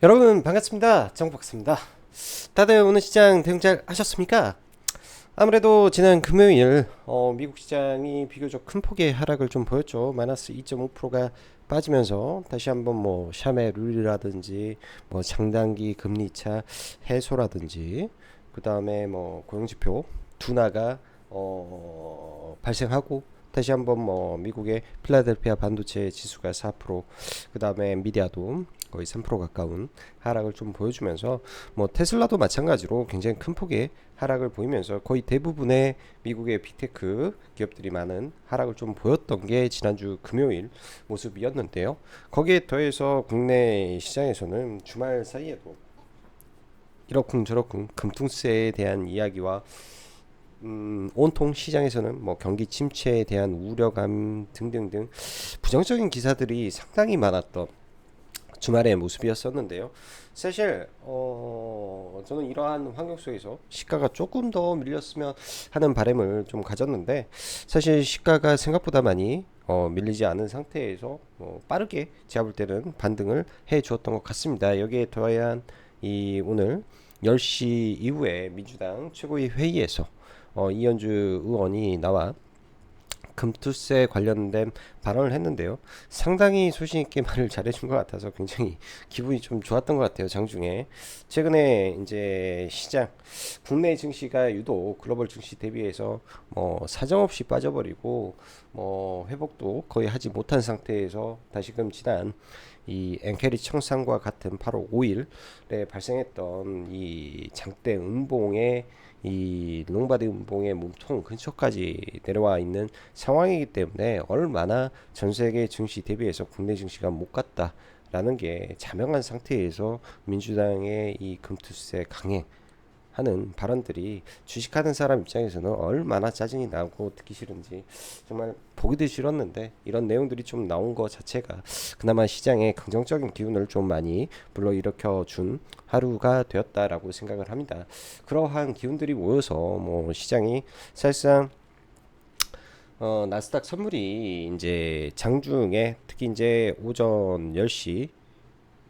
여러분 반갑습니다. 정박사입니다. 다들 오늘 시장 대응 잘 하셨습니까? 아무래도 지난 금요일 미국 시장이 비교적 큰 폭의 하락을 좀 보였죠. 마이너스 2.5%가 빠지면서 다시 한번 뭐 샤메 룰이라든지 뭐 장단기 금리차 해소라든지 그 다음에 뭐 고용지표 둔화가 발생하고 다시 한번 뭐 미국의 필라델피아 반도체 지수가 4%, 그 다음에 엔비디아도 거의 3% 가까운 하락을 좀 보여주면서 뭐 테슬라도 마찬가지로 굉장히 큰 폭의 하락을 보이면서 거의 대부분의 미국의 빅테크 기업들이 많은 하락을 좀 보였던 게 지난주 금요일 모습이었는데요. 거기에 더해서 국내 시장에서는 주말 사이에도 이러쿵저러쿵 금통세에 대한 이야기와 온통 시장에서는 뭐 경기 침체에 대한 우려감 등등등 부정적인 기사들이 상당히 많았던 주말의 모습이었었는데요. 사실 저는 이러한 환경 속에서 시가가 조금 더 밀렸으면 하는 바람을 좀 가졌는데 사실 시가가 생각보다 많이 밀리지 않은 상태에서 빠르게 제가 볼 때는 반등을 해 주었던 것 같습니다. 여기에 더한 이 오늘 10시 이후에 민주당 최고위 회의에서 이현주 의원이 나와 금투세 관련된 발언을 했는데요. 상당히 소신 있게 말을 잘해준 것 같아서 굉장히 기분이 좀 좋았던 것 같아요. 장중에 최근에 이제 시장 국내 증시가 유독 글로벌 증시 대비해서 뭐 사정없이 빠져버리고 뭐 회복도 거의 하지 못한 상태에서 다시금 지난 이 엔캐리 청산과 같은 8월 5일에 발생했던 이 장대 음봉의 이 롱바디 음봉의 몸통 근처까지 내려와 있는 상황이기 때문에 얼마나 전 세계 증시 대비해서 국내 증시가 못 갔다라는 게 자명한 상태에서 민주당의 이 금투세 강행 하는 발언들이 주식하는 사람 입장에서는 얼마나 짜증이 나고 듣기 싫은지 정말 보기도 싫었는데 이런 내용들이 좀 나온 것 자체가 그나마 시장에 긍정적인 기운을 좀 많이 불러일으켜 준 하루가 되었다라고 생각을 합니다. 그러한 기운들이 모여서 뭐 시장이 사실상 나스닥 선물이 이제 장중에 특히 이제 오전 10시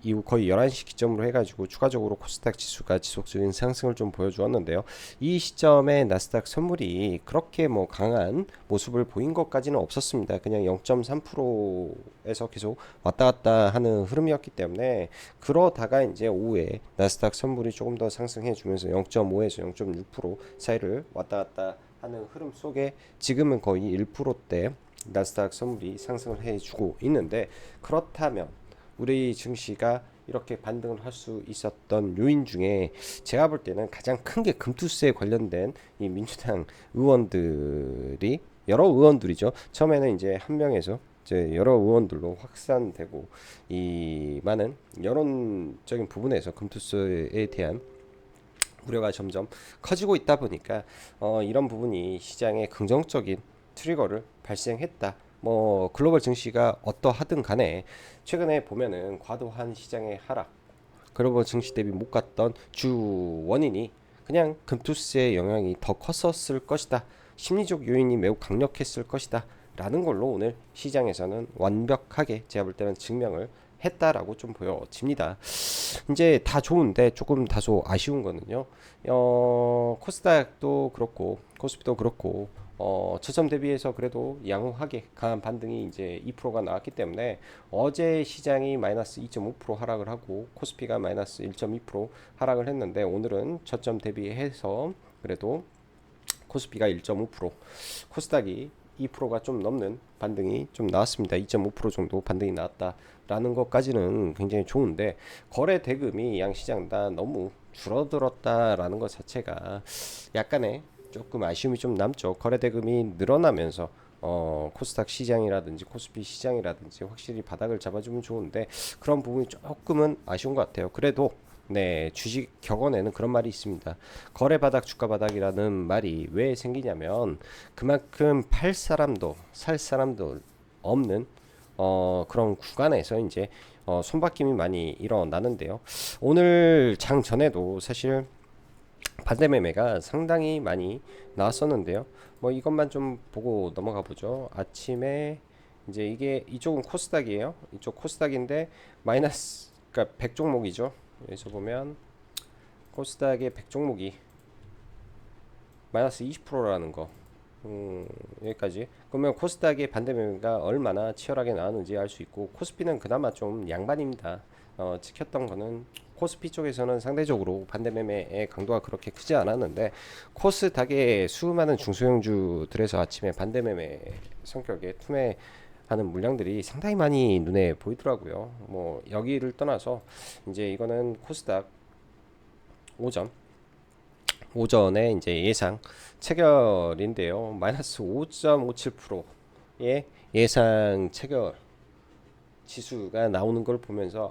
이후 거의 11시 기점으로 해가지고 추가적으로 코스닥 지수가 지속적인 상승을 좀 보여주었는데요. 이 시점에 나스닥 선물이 그렇게 뭐 강한 모습을 보인 것까지는 없었습니다. 그냥 0.3%에서 계속 왔다 갔다 하는 흐름이었기 때문에 그러다가 이제 오후에 나스닥 선물이 조금 더 상승해 주면서 0.5에서 0.6% 사이를 왔다 갔다 하는 흐름 속에 지금은 거의 1%대 나스닥 선물이 상승을 해주고 있는데 그렇다면 우리 증시가 이렇게 반등을 할 수 있었던 요인 중에 제가 볼 때는 가장 큰 게 금투세에 관련된 이 민주당 의원들이 여러 의원들이죠. 처음에는 이제 한 명에서 이제 여러 의원들로 확산되고 이 많은 여론적인 부분에서 금투세에 대한 우려가 점점 커지고 있다 보니까 이런 부분이 시장에 긍정적인 트리거를 발생했다. 뭐 글로벌 증시가 어떠하든 간에 최근에 보면은 과도한 시장의 하락, 글로벌 증시 대비 못 갔던 주 원인이 그냥 금투세의 영향이 더 컸었을 것이다. 심리적 요인이 매우 강력했을 것이다. 라는 걸로 오늘 시장에서는 완벽하게 제가 볼 때는 증명을 했다라고 좀 보여집니다. 이제 다 좋은데 조금 다소 아쉬운 거는요. 코스닥도 그렇고 코스피도 그렇고 저점 대비해서 그래도 양호하게 강한 반등이 이제 2%가 나왔기 때문에 어제 시장이 마이너스 2.5% 하락을 하고 코스피가 마이너스 1.2% 하락을 했는데 오늘은 저점 대비해서 그래도 코스피가 1.5%, 코스닥이 2%가 좀 넘는 반등이 좀 나왔습니다. 2.5% 정도 반등이 나왔다라는 것까지는 굉장히 좋은데 거래 대금이 양 시장 다 너무 줄어들었다라는 것 자체가 약간의 조금 아쉬움이 좀 남죠. 거래 대금이 늘어나면서 코스닥 시장이라든지 코스피 시장이라든지 확실히 바닥을 잡아주면 좋은데 그런 부분이 조금은 아쉬운 것 같아요. 그래도 네, 주식 격언에는 그런 말이 있습니다. 거래 바닥, 주가 바닥이라는 말이 왜 생기냐면 그만큼 팔 사람도 살 사람도 없는 그런 구간에서 이제 손바뀜이 많이 일어나는데요. 오늘 장 전에도 사실 반대 매매가 상당히 많이 나왔었는데요. 뭐 이것만 좀 보고 넘어가 보죠. 아침에 이제 이게 이쪽은 코스닥이에요. 이쪽 코스닥인데 마이너스 그러니까 100종목이죠. 여기서 보면 코스닥의 100종목이 마이너스 20%라는 거. 여기까지. 그러면 코스닥의 반대 매매가 얼마나 치열하게 나왔는지 알 수 있고, 코스피는 그나마 좀 양반입니다. 찍혔던 거는 코스피 쪽에서는 상대적으로 반대 매매의 강도가 그렇게 크지 않았는데, 코스닥의 수많은 중소형주들에서 아침에 반대 매매 성격의 투매하는 물량들이 상당히 많이 눈에 보이더라고요. 뭐 여기를 떠나서 이제 이거는 코스닥 오전에 이제 예상 체결인데요. 마이너스 5.57%의 예상 체결 지수가 나오는 걸 보면서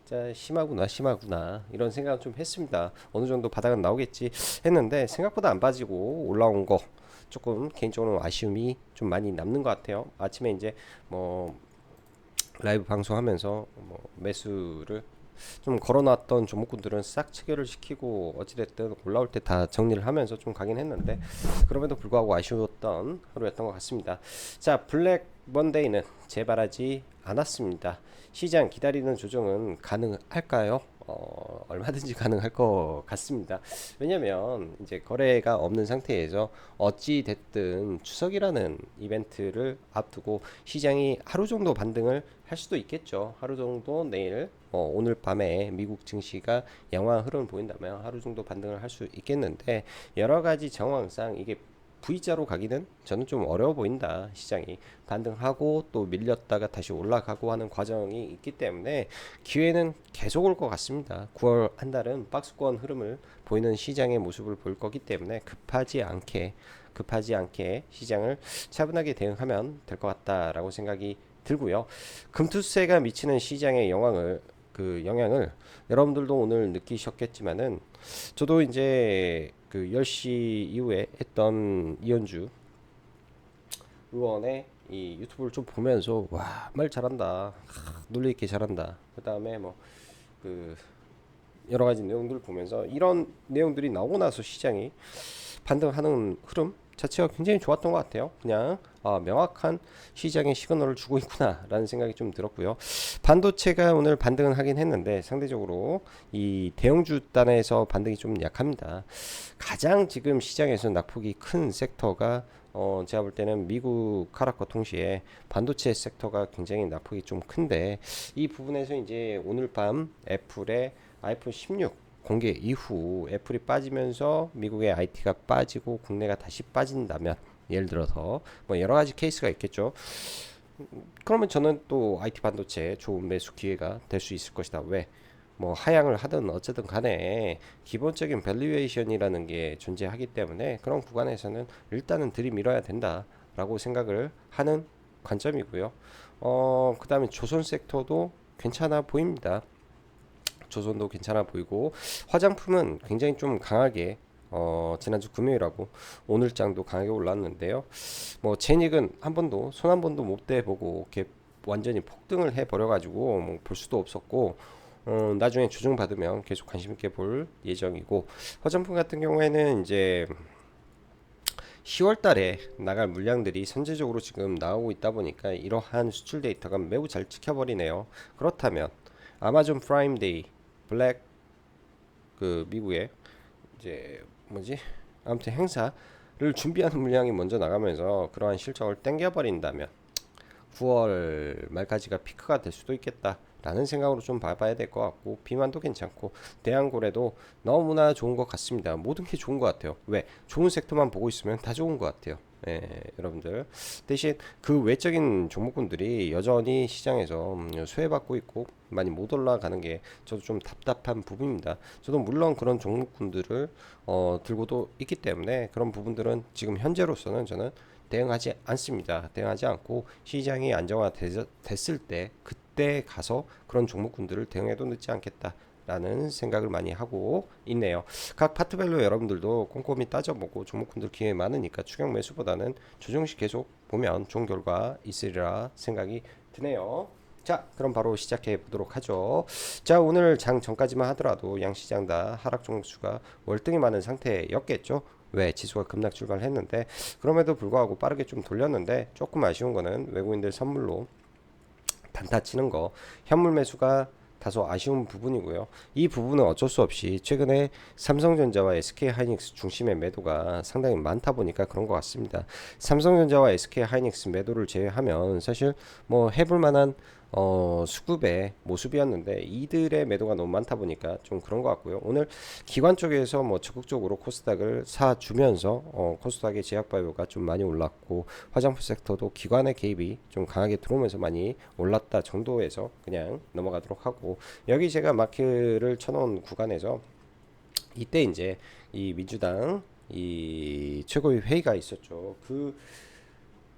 진짜 심하구나 이런 생각을 좀 했습니다. 어느 정도 바닥은 나오겠지 했는데 생각보다 안 빠지고 올라온 거 조금 개인적으로 아쉬움이 좀 많이 남는 것 같아요. 아침에 이제 뭐 라이브 방송하면서 뭐 매수를 좀 걸어놨던 종목군들은 싹 체결을 시키고 어찌됐든 올라올 때 다 정리를 하면서 좀 가긴 했는데, 그럼에도 불구하고 아쉬웠던 하루였던 것 같습니다. 자, 블랙 먼데이는 재발하지 않았습니다. 시장 기다리는 조정은 가능할까요? 얼마든지 가능할 것 같습니다. 왜냐면 이제 거래가 없는 상태에서 어찌 됐든 추석이라는 이벤트를 앞두고 시장이 하루 정도 반등을 할 수도 있겠죠. 하루 정도 내일 오늘 밤에 미국 증시가 양호한 흐름을 보인다면 하루 정도 반등을 할 수 있겠는데, 여러 가지 정황상 이게 V자로 가기는 저는 좀 어려워 보인다. 시장이 반등하고 또 밀렸다가 다시 올라가고 하는 과정이 있기 때문에 기회는 계속 올 것 같습니다. 9월 한 달은 박스권 흐름을 보이는 시장의 모습을 보일 거기 때문에 급하지 않게 시장을 차분하게 대응하면 될 것 같다라고 생각이 들고요. 금투세가 미치는 시장의 영향을 여러분들도 오늘 느끼셨겠지만은, 저도 이제 그 10시 이후에 했던 이현주 의원의 이 유튜브를 좀 보면서 말 잘한다, 논리 있게 잘한다. 그다음에 뭐 그 여러 가지 내용들을 보면서 이런 내용들이 나오고 나서 시장이 반등하는 흐름 자체가 굉장히 좋았던 것 같아요. 그냥 명확한 시장의 시그널을 주고 있구나라는 생각이 좀 들었고요. 반도체가 오늘 반등은 하긴 했는데 상대적으로 이 대형주 단에서 반등이 좀 약합니다. 가장 지금 시장에서 낙폭이 큰 섹터가 제가 볼 때는 미국 하락과 동시에 반도체 섹터가 굉장히 낙폭이 좀 큰데, 이 부분에서 이제 오늘 밤 애플의 아이폰 16 공개 이후 애플이 빠지면서 미국의 IT가 빠지고 국내가 다시 빠진다면, 예를 들어서 뭐 여러 가지 케이스가 있겠죠. 그러면 저는 또 IT 반도체 좋은 매수 기회가 될 수 있을 것이다. 왜? 뭐 하향을 하든 어쨌든 간에 기본적인 밸류에이션이라는 게 존재하기 때문에 그런 구간에서는 일단은 들이밀어야 된다라고 생각을 하는 관점이고요. 그 다음에 조선 섹터도 괜찮아 보입니다. 조선도 괜찮아 보이고, 화장품은 굉장히 좀 강하게 지난주 금요일하고 오늘장도 강하게 올랐는데요. 뭐 제닉은 손 한 번도 못 대보고 이렇게 완전히 폭등을 해 버려 가지고 뭐 볼 수도 없었고, 나중에 조정 받으면 계속 관심 있게 볼 예정이고, 화장품 같은 경우에는 이제 10월 달에 나갈 물량들이 선제적으로 지금 나오고 있다 보니까 이러한 수출 데이터가 매우 잘 찍혀버리네요. 그렇다면 아마존 프라임데이 블랙 미국의 이제 아무튼 행사를 준비하는 물량이 먼저 나가면서 그러한 실적을 땡겨버린다면 9월 말까지가 피크가 될 수도 있겠다라는 생각으로 좀 봐봐야 될 것 같고, 비만도 괜찮고 대한고래도 너무나 좋은 것 같습니다. 모든 게 좋은 것 같아요. 왜? 좋은 섹터만 보고 있으면 다 좋은 것 같아요. 여러분들 대신 그 외적인 종목군들이 여전히 시장에서 수혜받고 있고 많이 못 올라가는 게 저도 좀 답답한 부분입니다. 저도 물론 그런 종목군들을 들고도 있기 때문에 그런 부분들은 지금 현재로서는 저는 대응하지 않습니다. 대응하지 않고 시장이 안정화됐을 때 그때 가서 그런 종목군들을 대응해도 늦지 않겠다 라는 생각을 많이 하고 있네요. 각 파트별로 여러분들도 꼼꼼히 따져보고 종목군들 기회 많으니까 추격 매수보다는 조정식 계속 보면 좋은 결과 있으리라 생각이 드네요. 자, 그럼 바로 시작해 보도록 하죠. 자, 오늘 장 전까지만 하더라도 양시장 다 하락 종목수가 월등히 많은 상태였겠죠. 왜? 지수가 급락 출발했는데, 그럼에도 불구하고 빠르게 좀 돌렸는데, 조금 아쉬운 거는 외국인들 선물로 단타 치는 거, 현물 매수가 다소 아쉬운 부분이고요. 이 부분은 어쩔 수 없이 최근에 삼성전자와 SK하이닉스 중심의 매도가 상당히 많다 보니까 그런 것 같습니다. 삼성전자와 SK하이닉스 매도를 제외하면 사실 뭐 해볼 만한 수급의 모습이었는데 이들의 매도가 너무 많다 보니까 좀 그런 것 같고요. 오늘 기관 쪽에서 뭐 적극적으로 코스닥을 사주면서 코스닥의 제약바이오가 좀 많이 올랐고 화장품 섹터도 기관의 개입이 좀 강하게 들어오면서 많이 올랐다 정도에서 그냥 넘어가도록 하고, 여기 제가 마크를 쳐놓은 구간에서 이때 이제 이 민주당 이 최고위 회의가 있었죠. 그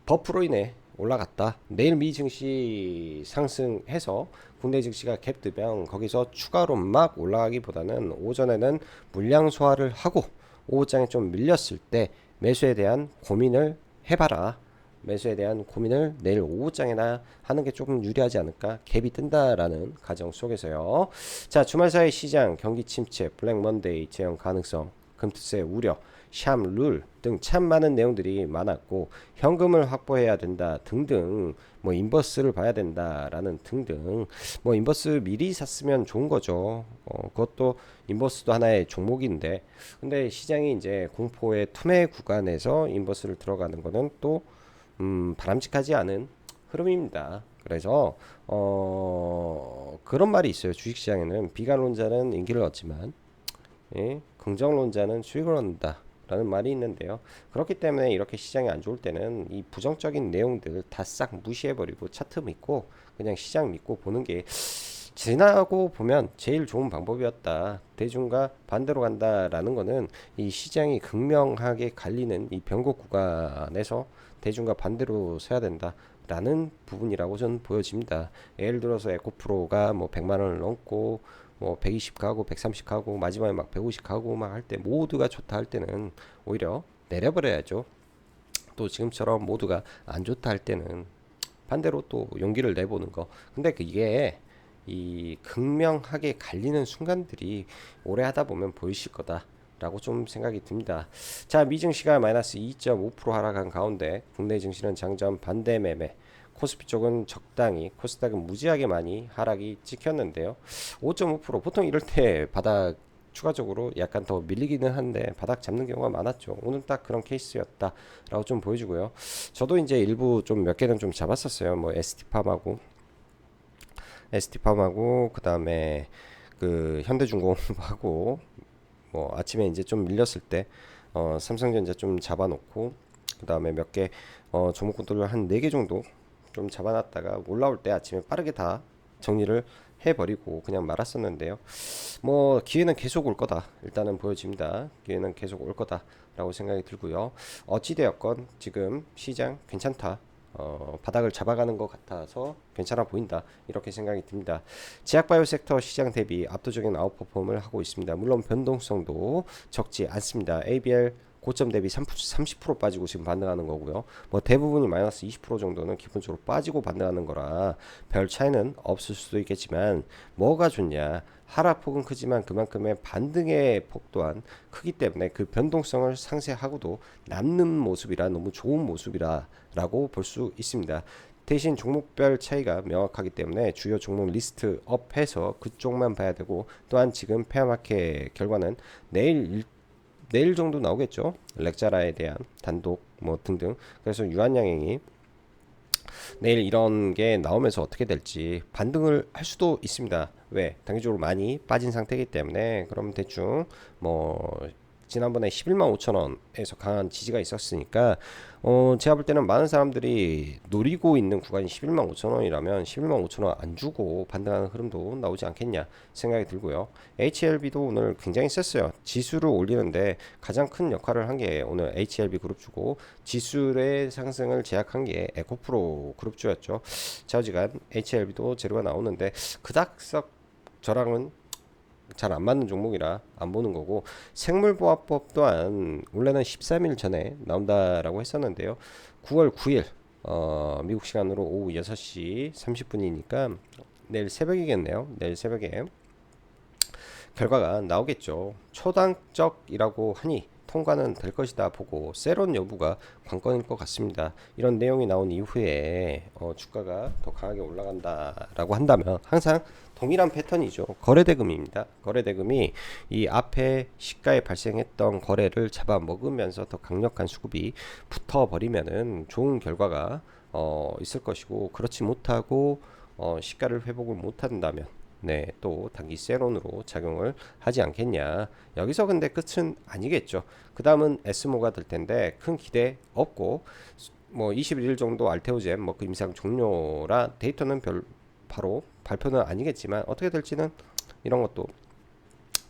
버프로 인해 올라갔다. 내일 미 증시 상승해서 국내 증시가 갭뜨면 거기서 추가로 막 올라가기보다는 오전에는 물량 소화를 하고 오후장에 좀 밀렸을 때 매수에 대한 고민을 해봐라. 매수에 대한 고민을 내일 오후장에나 하는 게 조금 유리하지 않을까. 갭이 뜬다라는 가정 속에서요. 자, 주말 사이 시장 경기 침체, 블랙 먼데이 재현 가능성, 금투세 우려, 샴룰 등 참 많은 내용들이 많았고, 현금을 확보해야 된다 등등, 뭐 인버스를 봐야 된다라는 등등, 뭐 인버스 미리 샀으면 좋은 거죠. 그것도 인버스도 하나의 종목인데, 근데 시장이 이제 공포의 투매 구간에서 인버스를 들어가는 거는 또 바람직하지 않은 흐름입니다. 그래서 그런 말이 있어요. 주식시장에는 비관론자는 인기를 얻지만, 예, 긍정론자는 수익을 얻는다 라는 말이 있는데요. 그렇기 때문에 이렇게 시장이 안 좋을 때는 이 부정적인 내용들 다 싹 무시해버리고 차트 믿고 그냥 시장 믿고 보는 게 지나고 보면 제일 좋은 방법이었다. 대중과 반대로 간다라는 거는 이 시장이 극명하게 갈리는 이 변곡 구간에서 대중과 반대로 서야 된다 라는 부분이라고 저는 보여집니다. 예를 들어서 에코프로가 뭐 100만 원을 넘고 뭐 120 가고 130 가고 마지막에 막 150 가고 막 할 때 모두가 좋다 할 때는 오히려 내려버려야죠. 또 지금처럼 모두가 안 좋다 할 때는 반대로 또 용기를 내보는 거. 근데 그게 이 극명하게 갈리는 순간들이 오래 하다 보면 보이실 거다 라고 좀 생각이 듭니다. 자, 미증시가 마이너스 2.5% 하락한 가운데 국내 증시는 장전 반대 매매, 코스피 쪽은 적당히, 코스닥은 무지하게 많이 하락이 찍혔는데요. 5.5% 보통 이럴 때 바닥 추가적으로 약간 더 밀리기는 한데 바닥 잡는 경우가 많았죠. 오늘 딱 그런 케이스였다라고 좀 보여주고요. 저도 이제 일부 좀 몇 개는 좀 잡았었어요. 뭐 ST팜하고 그다음에 그 현대중공업하고 뭐 아침에 이제 좀 밀렸을 때 삼성전자 좀 잡아놓고 그다음에 몇 개 종목들을 한 4개 정도 좀 잡아놨다가 올라올 때 아침에 빠르게 다 정리를 해버리고 그냥 말았었는데요. 뭐 기회는 계속 올 거다 일단은 보여집니다. 기회는 계속 올 거다라고 생각이 들고요. 어찌되었건 지금 시장 괜찮다. 바닥을 잡아가는 것 같아서 괜찮아 보인다 이렇게 생각이 듭니다. 제약바이오 섹터 시장 대비 압도적인 아웃퍼폼을 하고 있습니다. 물론 변동성도 적지 않습니다. ABL 고점 대비 30% 빠지고 지금 반등하는 거고요. 뭐 대부분이 마이너스 20% 정도는 기본적으로 빠지고 반등하는 거라 별 차이는 없을 수도 있겠지만 뭐가 좋냐, 하락폭은 크지만 그만큼의 반등의 폭 또한 크기 때문에 그 변동성을 상쇄하고도 남는 모습이라 너무 좋은 모습이라 라고 볼 수 있습니다. 대신 종목별 차이가 명확하기 때문에 주요 종목 리스트 업해서 그쪽만 봐야 되고, 또한 지금 페어마켓 결과는 내일 정도 나오겠죠. 렉자라에 대한 단독 뭐 등등. 그래서 유한양행이 내일 이런 게 나오면서 어떻게 될지 반등을 할 수도 있습니다. 왜? 단기적으로 많이 빠진 상태이기 때문에. 그럼 대충 뭐 지난번에 11만 5천 원에서 강한 지지가 있었으니까 제가 볼 때는 많은 사람들이 노리고 있는 구간이 11만 5천 원이라면 11만 5천 원 안 주고 반등하는 흐름도 나오지 않겠냐 생각이 들고요. HLB도 오늘 굉장히 셌어요. 지수를 올리는데 가장 큰 역할을 한 게 오늘 HLB 그룹주고, 지수의 상승을 제약한 게 에코프로 그룹주였죠. 좌우지간 HLB도 재료가 나오는데 그닥 저랑은 잘 안 맞는 종목이라 안 보는 거고, 생물보합법 또한 원래는 13일 전에 나온다라고 했었는데요. 9월 9일 미국 시간으로 오후 6시 30분이니까 내일 새벽이겠네요. 내일 새벽에 결과가 나오겠죠. 초당적이라고 하니 통과는 될 것이다 보고 세론 여부가 관건일 것 같습니다. 이런 내용이 나온 이후에 주가가 더 강하게 올라간다라고 한다면 항상 동일한 패턴이죠. 거래대금입니다. 거래대금이 이 앞에 시가에 발생했던 거래를 잡아먹으면서 더 강력한 수급이 붙어버리면은 좋은 결과가 있을 것이고, 그렇지 못하고 시가를 회복을 못한다면 또 단기 세론으로 작용을 하지 않겠냐. 여기서 근데 끝은 아니겠죠. 그 다음은 에스모가 될 텐데 큰 기대 없고, 뭐 21일 정도 알테오젠 그 임상 종료라 데이터는 바로 발표는 아니겠지만 어떻게 될지는 이런 것도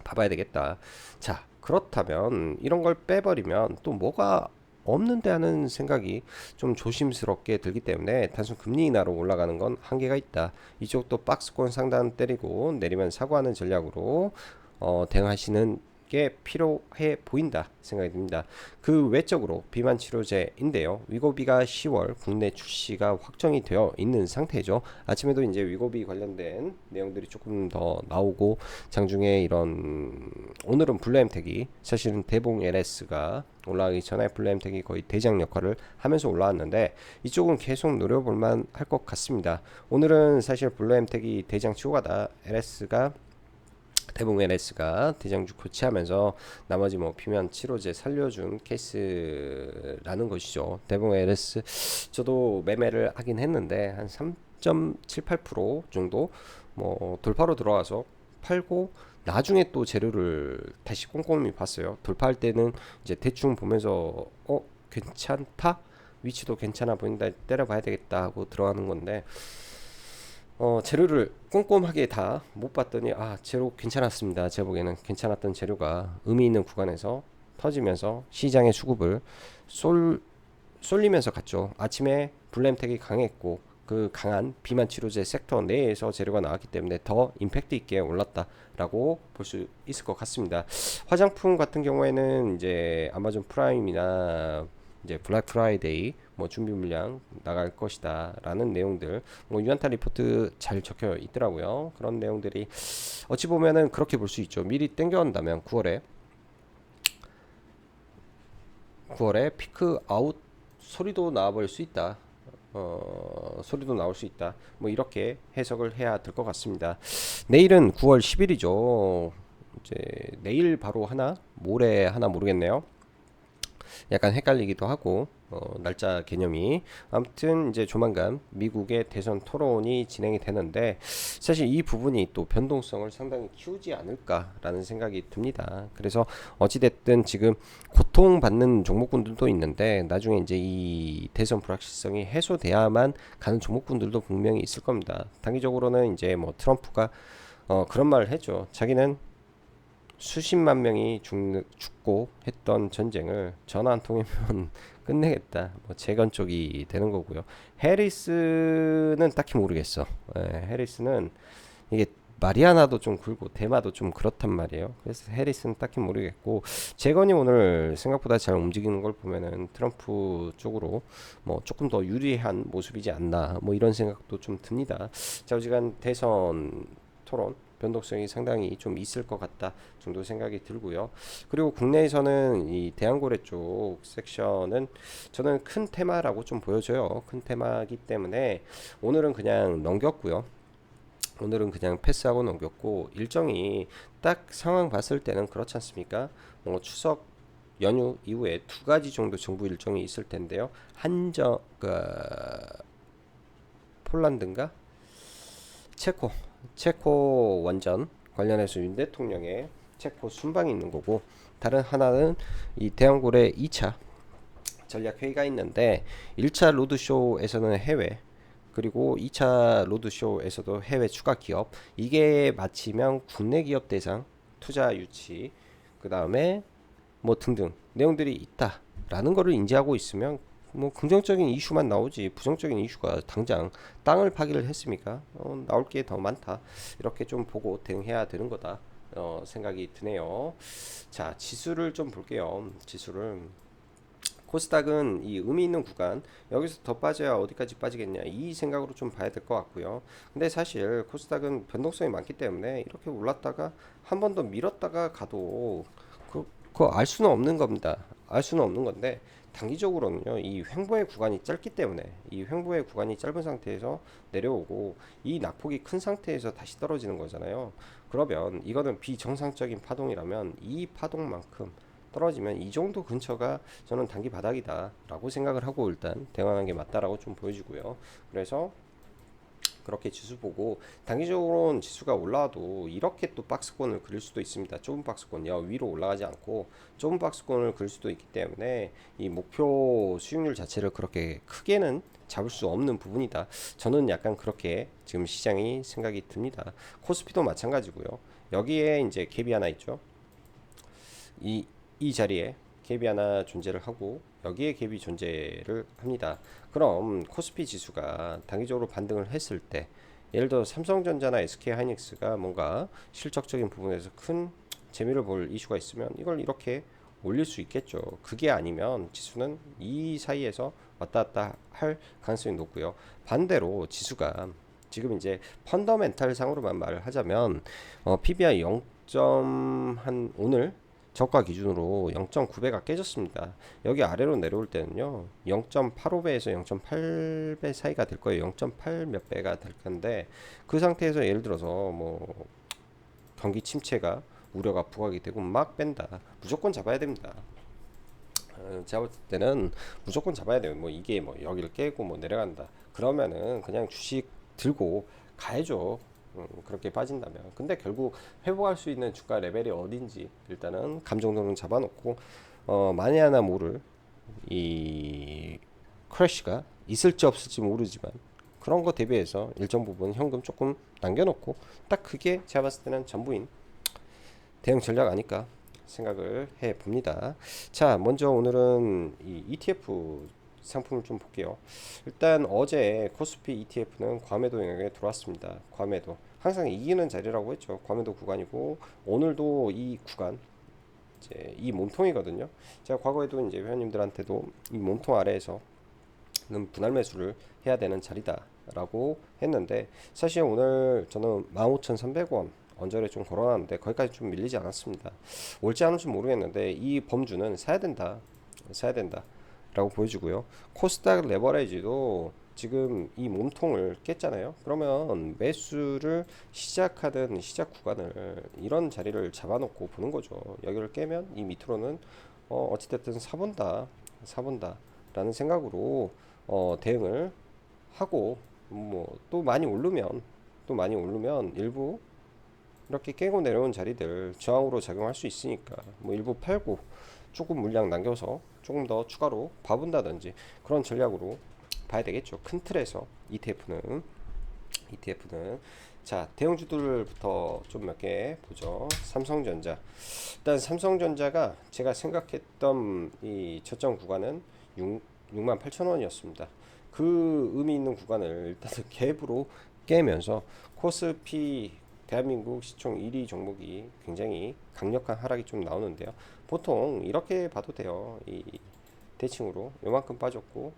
봐봐야 되겠다. 자, 그렇다면 이런 걸 빼버리면 또 뭐가 없는데 하는 생각이 좀 조심스럽게 들기 때문에 단순 금리 인하로 올라가는 건 한계가 있다. 이쪽도 박스권 상단 때리고 내리면 사고하는 전략으로 대응하시는 게 필요해 보인다 생각이 듭니다. 그 외적으로 비만 치료제인데요. 위고비가 10월 국내 출시가 확정이 되어 있는 상태죠. 아침에도 이제 위고비 관련된 내용들이 조금 더 나오고, 장중에 이런 오늘은 블루엠텍이 사실은 대봉 LS가 올라가기 전에 블루엠텍이 거의 대장 역할을 하면서 올라왔는데 이쪽은 계속 노려볼만 할 것 같습니다. 오늘은 사실 블루엠텍이 대장 치고 가다 LS가 대봉 LS가 대장주 교체하면서 나머지 비만 치료제 살려준 케이스라는 것이죠. 대봉 LS 저도 매매를 하긴 했는데 한 3.78% 정도 돌파로 들어와서 팔고, 나중에 또 재료를 다시 꼼꼼히 봤어요. 돌파할 때는 이제 대충 보면서 괜찮다, 위치도 괜찮아 보인다, 때려봐야 되겠다 하고 들어가는 건데, 재료를 꼼꼼하게 다 못 봤더니 재료 괜찮았습니다. 제 보기에는 괜찮았던 재료가 의미 있는 구간에서 터지면서 시장의 수급을 쏠리면서 갔죠. 아침에 블루엠텍이 강했고 그 강한 비만 치료제 섹터 내에서 재료가 나왔기 때문에 더 임팩트 있게 올랐다라고 볼 수 있을 것 같습니다. 화장품 같은 경우에는 이제 아마존 프라임이나 이제 블랙 프라이데이 준비 물량 나갈 것이다 라는 내용들, 유안타 리포트 잘 적혀 있더라고요. 그런 내용들이 어찌 보면은 그렇게 볼 수 있죠. 미리 땡겨온다면 9월에 피크 아웃 소리도 나와버릴 수 있다. 소리도 나올 수 있다. 이렇게 해석을 해야 될 것 같습니다. 내일은 9월 10일이죠. 이제 내일 바로 하나, 모레 하나 모르겠네요. 약간 헷갈리기도 하고 날짜 개념이. 아무튼 이제 조만간 미국의 대선 토론이 진행이 되는데 사실 이 부분이 또 변동성을 상당히 키우지 않을까라는 생각이 듭니다. 그래서 어찌됐든 지금 고통받는 종목군들도 있는데 나중에 이제 이 대선 불확실성이 해소돼야만 가는 종목군들도 분명히 있을 겁니다. 단기적으로는 이제 트럼프가 그런 말을 했죠. 자기는 수십만 명이 죽고 했던 전쟁을 전화 한 통이면 끝내겠다. 재건 쪽이 되는 거고요. 해리스는 딱히 모르겠어. 해리스는 이게 마리아나도 좀 굵고 대마도 좀 그렇단 말이에요. 그래서 해리스는 딱히 모르겠고, 재건이 오늘 생각보다 잘 움직이는 걸 보면은 트럼프 쪽으로 조금 더 유리한 모습이지 않나 이런 생각도 좀 듭니다. 좌우지간 대선 토론 변동성이 상당히 좀 있을 것 같다 정도 생각이 들고요. 그리고 국내에서는 이 대한고래 쪽 섹션은 저는 큰 테마라고 좀 보여져요. 큰 테마이기 때문에 오늘은 그냥 넘겼고요. 오늘은 그냥 패스하고 넘겼고, 일정이 딱 상황 봤을 때는 그렇지 않습니까? 추석 연휴 이후에 2가지 정도 정부 일정이 있을 텐데요. 폴란드인가? 체코 원전 관련해서 윤 대통령의 체코 순방이 있는 거고, 다른 하나는 이 대한고래 2차 전략회의가 있는데 1차 로드쇼에서는 해외, 그리고 2차 로드쇼에서도 해외 추가 기업, 이게 마치면 국내 기업 대상 투자 유치, 그 다음에 등등 내용들이 있다라는 거를 인지하고 있으면 긍정적인 이슈만 나오지 부정적인 이슈가 당장 땅을 파기를 했습니까? 나올 게 더 많다. 이렇게 좀 보고 대응해야 되는 거다 생각이 드네요. 자, 지수를 좀 볼게요. 지수를 코스닥은 이 의미 있는 구간, 여기서 더 빠져야 어디까지 빠지겠냐 이 생각으로 좀 봐야 될 것 같고요. 근데 사실 코스닥은 변동성이 많기 때문에 이렇게 올랐다가 한 번 더 밀었다가 가도 그거 알 수는 없는 겁니다. 알 수는 없는 건데 단기적으로는요, 이 횡보의 구간이 짧기 때문에 이 횡보의 구간이 짧은 상태에서 내려오고 이 낙폭이 큰 상태에서 다시 떨어지는 거잖아요. 그러면 이거는 비정상적인 파동이라면 이 파동만큼 떨어지면 이 정도 근처가 저는 단기 바닥이다 라고 생각을 하고 일단 대응하는 게 맞다라고 좀 보여지고요. 그래서 그렇게 지수 보고 단기적으로는 지수가 올라와도 이렇게 또 박스권을 그릴 수도 있습니다. 좁은 박스권, 위로 올라가지 않고 좁은 박스권을 그릴 수도 있기 때문에 이 목표 수익률 자체를 그렇게 크게는 잡을 수 없는 부분이다. 저는 약간 그렇게 지금 시장이 생각이 듭니다. 코스피도 마찬가지고요. 여기에 이제 갭이 하나 있죠. 이 자리에 갭이 하나 존재를 하고 여기에 갭이 존재를 합니다. 그럼 코스피 지수가 단기적으로 반등을 했을 때 예를 들어 삼성전자나 SK하이닉스가 뭔가 실적적인 부분에서 큰 재미를 볼 이슈가 있으면 이걸 이렇게 올릴 수 있겠죠. 그게 아니면 지수는 이 사이에서 왔다 갔다 할 가능성이 높고요. 반대로 지수가 지금 이제 펀더멘탈 상으로만 말을 하자면 PBR 0. 한 오늘 저가 기준으로 0.9배가 깨졌습니다. 여기 아래로 내려올 때는요, 0.85배에서 0.8배 사이가 될 거예요. 0.8 몇 배가 될 건데, 그 상태에서 예를 들어서 뭐 경기 침체가 우려가 부각이 되고 막 뺀다. 무조건 잡아야 됩니다. 제가 볼 때는 무조건 잡아야 돼요. 뭐 이게 뭐 여기를 깨고 뭐 내려간다. 그러면은 그냥 주식 들고 가야죠. 그렇게 빠진다면. 근데 결국 회복할 수 있는 주가 레벨이 어딘지 일단은 감정도는 잡아놓고 만에 하나 모를 이 크래쉬가 있을지 없을지 모르지만 그런 거 대비해서 일정 부분 현금 조금 남겨놓고 딱 그게 제가 봤을 때는 전부인 대응 전략 아닐까 생각을 해 봅니다. 자, 먼저 오늘은 이 ETF 상품을 좀 볼게요. 일단 어제 코스피 ETF는 과매도 영역에 들어왔습니다. 과매도 항상 이기는 자리라고 했죠. 과매도 구간이고 오늘도 이 구간 이제 이 몸통이거든요. 제가 과거에도 이제 회원님들한테도 이 몸통 아래에서는 분할 매수를 해야 되는 자리다라고 했는데 사실 오늘 저는 15,300원 언저리에 좀 걸어놨는데 거기까지 좀 밀리지 않았습니다. 올지 안 올지 모르겠는데 이 범주는 사야 된다. 사야 된다. 라고 보여주고요. 코스닥 레버리지도 지금 이 몸통을 깼잖아요. 그러면 매수를 시작하던 시작 구간을 이런 자리를 잡아놓고 보는 거죠. 여기를 깨면 이 밑으로는 어찌됐든 사본다 라는 생각으로 대응을 하고 뭐 또 많이 오르면 일부 이렇게 깨고 내려온 자리들 저항으로 작용할 수 있으니까 뭐 일부 팔고 조금 물량 남겨서 조금 더 추가로 봐본다든지 그런 전략으로 봐야 되겠죠. 큰 틀에서 ETF는 자, 대형주들부터 좀 몇 개 보죠. 삼성전자. 일단 삼성전자가 제가 생각했던 이 저점 구간은 68,000원이었습니다. 그 의미 있는 구간을 일단은 갭으로 깨면서 코스피 대한민국 시총 1위 종목이 굉장히 강력한 하락이 좀 나오는데요. 보통 이렇게 봐도 돼요. 이 대칭으로 요만큼 빠졌고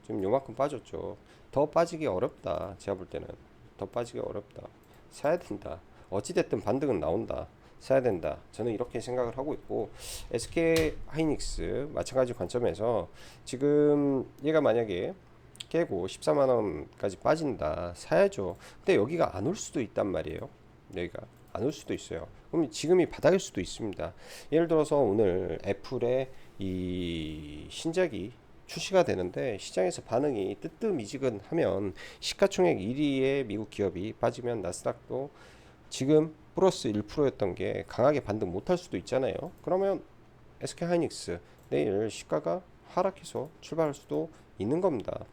좀 요만큼 빠졌죠. 더 빠지기 어렵다. 제가 볼 때는 더 빠지기 어렵다. 사야 된다. 어찌됐든 반등은 나온다. 사야 된다. 저는 이렇게 생각을 하고 있고 SK 하이닉스 마찬가지 관점에서 지금 얘가 만약에 깨고 14만 원까지 빠진다. 사야죠. 근데 여기가 안 올 수도 있단 말이에요. 여기가 안 올 수도 있어요. 그럼 지금이 바닥일 수도 있습니다. 예를 들어서 오늘 애플의 이 신작이 출시가 되는데 시장에서 반응이 뜨뜻미지근하면 시가총액 1위의 미국 기업이 빠지면 나스닥도 지금 플러스 1%였던 게 강하게 반등 못할 수도 있잖아요. 그러면 SK하이닉스 내일 시가가 하락해서 출발할 수도 있는 겁니다.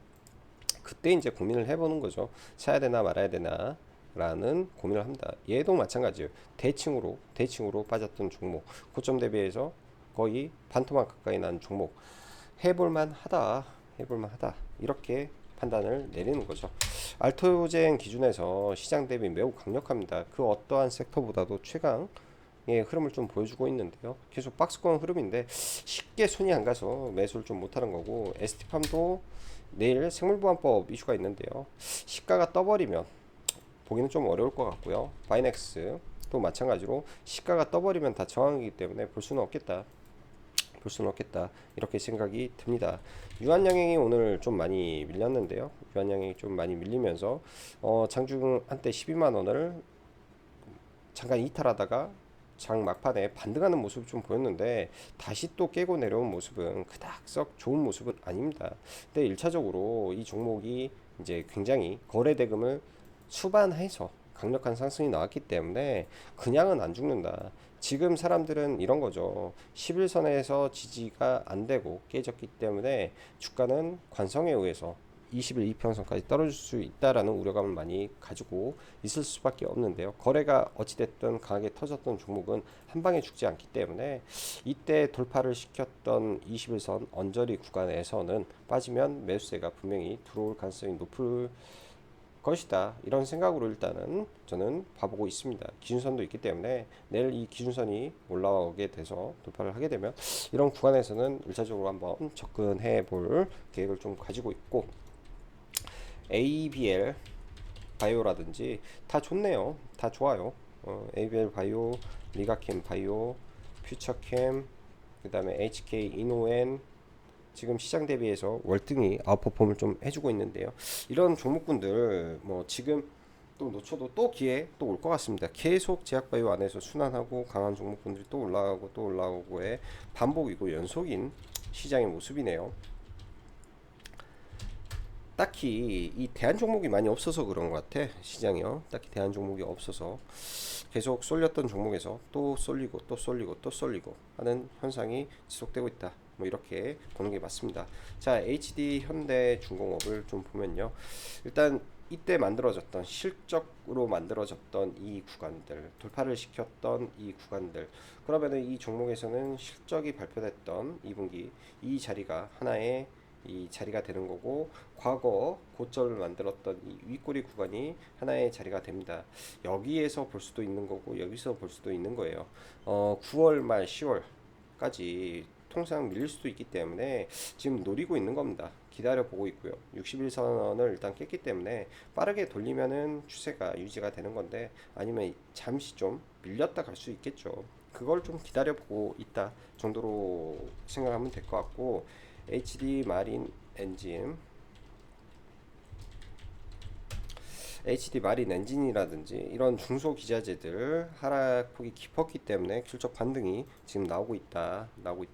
그때 이제 고민을 해보는 거죠. 사야 되나 말아야 되나 라는 고민을 합니다. 얘도 마찬가지예요. 대칭으로 빠졌던 종목 고점 대비해서 거의 반토막 가까이 난 종목 해볼만 하다 이렇게 판단을 내리는 거죠. 알토젠 기준에서 시장 대비 매우 강력합니다. 그 어떠한 섹터보다도 최강의 흐름을 좀 보여주고 있는데요. 계속 박스권 흐름인데 쉽게 손이 안 가서 매수를 좀 못하는 거고 ST팜도 내일 생물보안법 이슈가 있는데요. 시가가 떠버리면 보기는 좀 어려울 것 같고요. 바이넥스 또 마찬가지로 시가가 떠버리면 다 저항이기 때문에 볼 수는 없겠다. 볼 수는 없겠다 이렇게 생각이 듭니다. 유한양행이 오늘 좀 많이 밀렸는데요. 유한양행이 좀 많이 밀리면서 장중 한때 12만 원을 잠깐 이탈하다가 장 막판에 반등하는 모습을 좀 보였는데 다시 또 깨고 내려온 모습은 그닥 썩 좋은 모습은 아닙니다. 근데 1차적으로 이 종목이 이제 굉장히 거래 대금을 수반해서 강력한 상승이 나왔기 때문에 그냥은 안 죽는다. 지금 사람들은 이런 거죠. 11선에서 지지가 안 되고 깨졌기 때문에 주가는 관성에 의해서 20일 이평선까지 떨어질 수 있다라는 우려감을 많이 가지고 있을 수밖에 없는데요. 거래가 어찌됐든 강하게 터졌던 종목은 한 방에 죽지 않기 때문에 이때 돌파를 시켰던 21선 언저리 구간에서는 빠지면 매수세가 분명히 들어올 가능성이 높을 것이다. 이런 생각으로 일단은 저는 봐보고 있습니다. 기준선도 있기 때문에 내일 이 기준선이 올라오게 돼서 돌파를 하게 되면 이런 구간에서는 1차적으로 한번 접근해 볼 계획을 좀 가지고 있고, ABL 바이오라든지 다 좋네요. 다 좋아요. ABL 바이오, 리가캠 바이오, 퓨처캠, 그 다음에 HK 이노엔 지금 시장 대비해서 월등히 아웃퍼폼을 좀 해주고 있는데요. 이런 종목군들 뭐 지금 또 놓쳐도 또 기회 또 올 것 같습니다. 계속 제약바이오 안에서 순환하고 강한 종목군들이 또 올라가고 또 올라오고의 반복이고 연속인 시장의 모습이네요. 딱히 이 대한 종목이 많이 없어서 그런 것 같아. 시장이요. 딱히 대한 종목이 없어서 계속 쏠렸던 종목에서 또 쏠리고 또 쏠리고 또 쏠리고 하는 현상이 지속되고 있다. 뭐 이렇게 보는 게 맞습니다. 자, HD 현대중공업을 좀 보면요. 일단 이때 만들어졌던 실적으로 만들어졌던 이 구간들, 돌파를 시켰던 이 구간들, 그러면은 이 종목에서는 실적이 발표됐던 2분기 이 자리가 하나의 이 자리가 되는 거고, 과거 고점을 만들었던 이 윗꼬리 구간이 하나의 자리가 됩니다. 여기에서 볼 수도 있는 거고 여기서 볼 수도 있는 거예요. 9월 말 10월까지 통상 밀릴 수도 있기 때문에 지금 노리고 있는 겁니다. 기다려 보고 있고요. 61선을 일단 깼기 때문에 빠르게 돌리면은 추세가 유지가 되는 건데, 아니면 잠시 좀 밀렸다 갈 수 있겠죠. 그걸 좀 기다려 보고 있다 정도로 생각하면 될 것 같고, HD 마린 엔진, HD 마린 엔진이라든지 이런 중소기자재들 하락폭이 깊었기 때문에 실적 반등이 지금 나오고 있다라고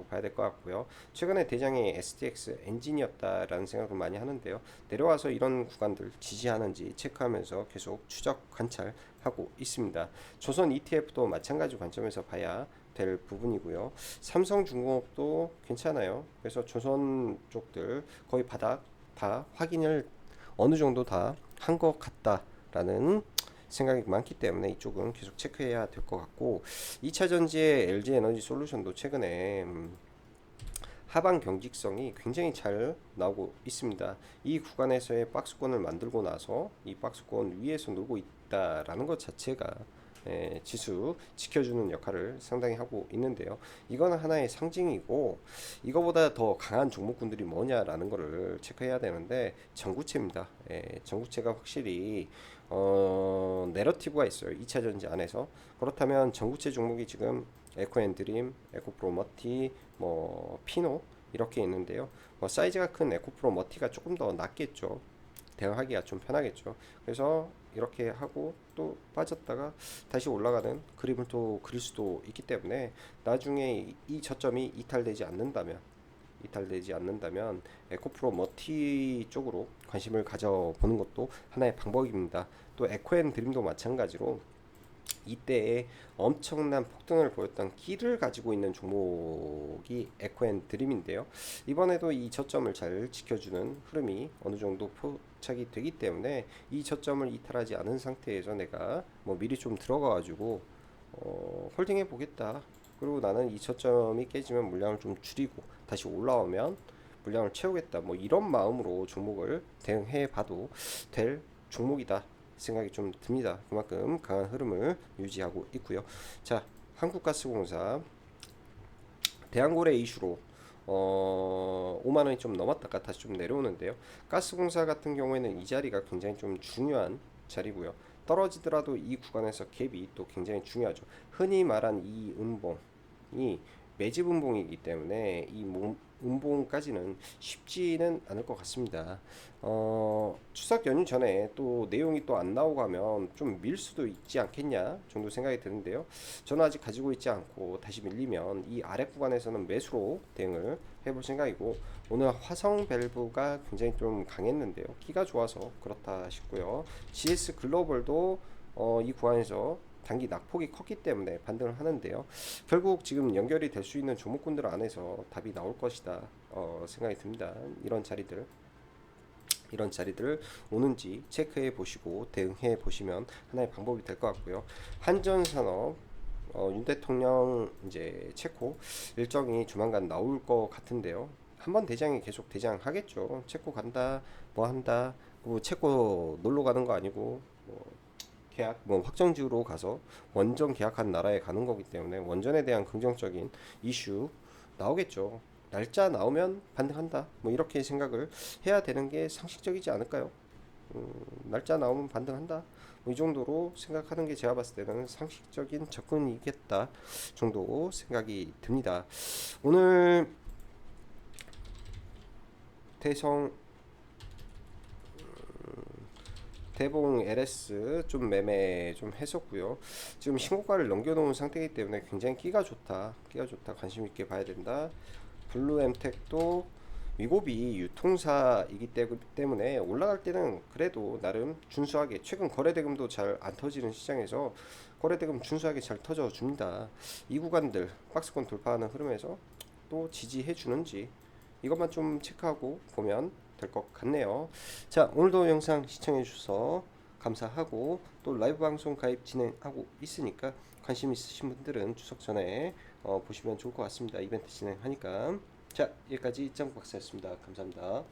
봐야 될 것 같고요. 최근에 대장이 STX 엔진이었다라는 생각을 많이 하는데요. 내려와서 이런 구간들 지지하는지 체크하면서 계속 추적 관찰하고 있습니다. 조선 ETF도 마찬가지 관점에서 봐야 될 부분이고요. 삼성중공업도 괜찮아요. 그래서 조선 쪽들 거의 바닥 다 확인을 어느 정도 다 한 것 같다라는 생각이 많기 때문에 이쪽은 계속 체크해야 될 것 같고, 2차 전지의 LG 에너지 솔루션도 최근에 하방 경직성이 굉장히 잘 나오고 있습니다. 이 구간에서의 박스권을 만들고 나서 이 박스권 위에서 놀고 있다라는 것 자체가 지수 지켜주는 역할을 상당히 하고 있는데요. 이거는 하나의 상징이고, 이거보다 더 강한 종목군들이 뭐냐라는 거를 체크해야 되는데 전구체입니다. 전구체가 확실히 내러티브가 있어요. 2차 전지 안에서. 그렇다면 전구체 종목이 지금 에코앤드림, 에코프로 머티, 뭐 피노 이렇게 있는데요. 사이즈가 큰 에코프로 머티가 조금 더 낫겠죠. 대응하기가 좀 편하겠죠. 그래서 이렇게 하고 또 빠졌다가 다시 올라가는 그림을 또 그릴 수도 있기 때문에, 나중에 이 저점이 이탈되지 않는다면 에코프로 머티 쪽으로 관심을 가져보는 것도 하나의 방법입니다. 또 에코앤드림도 마찬가지로 이때에 엄청난 폭등을 보였던 끼를 가지고 있는 종목이 에코앤드림인데요. 이번에도 이 저점을 잘 지켜주는 흐름이 어느 정도 포착이 되기 때문에 이 저점을 이탈하지 않은 상태에서 내가 뭐 미리 좀 들어가가지고 홀딩해 보겠다. 그리고 나는 이 저점이 깨지면 물량을 좀 줄이고 다시 올라오면 물량을 채우겠다. 뭐 이런 마음으로 종목을 대응해 봐도 될 종목이다 생각이 좀 듭니다. 그만큼 강한 흐름을 유지하고 있고요. 자, 한국가스공사 대한고래 이슈로 5만 원이 좀 넘었다가 다시 좀 내려오는데요. 가스공사 같은 경우에는 이 자리가 굉장히 좀 중요한 자리고요. 떨어지더라도 이 구간에서 갭이 또 굉장히 중요하죠. 흔히 말한 이 음봉이 매집 음봉이기 때문에 이 음봉까지는 쉽지는 않을 것 같습니다. 추석 연휴 전에 또 내용이 또 안 나오고 하면 좀 밀 수도 있지 않겠냐 정도 생각이 드는데요. 저는 아직 가지고 있지 않고 다시 밀리면 이 아래 구간에서는 매수로 대응을 해볼 생각이고, 오늘 화성 밸브가 굉장히 좀 강했는데요. 기가 좋아서 그렇다 싶고요. GS 글로벌도 이 구간에서 단기 낙폭이 컸기 때문에 반등을 하는데요. 결국 지금 연결이 될 수 있는 종목군들 안에서 답이 나올 것이다 생각이 듭니다. 이런 자리들을 오는지 체크해 보시고 대응해 보시면 하나의 방법이 될 것 같고요. 한전산업 윤 대통령 이제 체코 일정이 조만간 나올 것 같은데요. 한번 대장이 계속 대장하겠죠. 체코 간다, 뭐 한다, 뭐 체코 놀러 가는 거 아니고 뭐 계약 뭐 확정지으로 가서 원전 계약한 나라에 가는 거기 때문에 원전에 대한 긍정적인 이슈 나오겠죠. 날짜 나오면 반등한다. 뭐 이렇게 생각을 해야 되는 게 상식적이지 않을까요? 날짜 나오면 반등한다. 뭐 이 정도로 생각하는 게 제가 봤을 때는 상식적인 접근이겠다 정도 생각이 듭니다. 오늘 대성 대봉 LS 좀 매매 좀 했었고요. 지금 신고가를 넘겨놓은 상태이기 때문에 굉장히 끼가 좋다, 관심 있게 봐야 된다. 블루엠텍도 위고비 유통사이기 때문에 올라갈 때는 그래도 나름 준수하게, 최근 거래대금도 잘 안 터지는 시장에서 거래대금 준수하게 잘 터져 줍니다. 이 구간들 박스권 돌파하는 흐름에서 또 지지해 주는지 이것만 좀 체크하고 보면 될 것 같네요. 자, 오늘도 영상 시청해 주셔서 감사하고, 또 라이브 방송 가입 진행하고 있으니까 관심 있으신 분들은 추석 전에 보시면 좋을 것 같습니다. 이벤트 진행하니까. 자, 여기까지 짱박사였습니다. 감사합니다.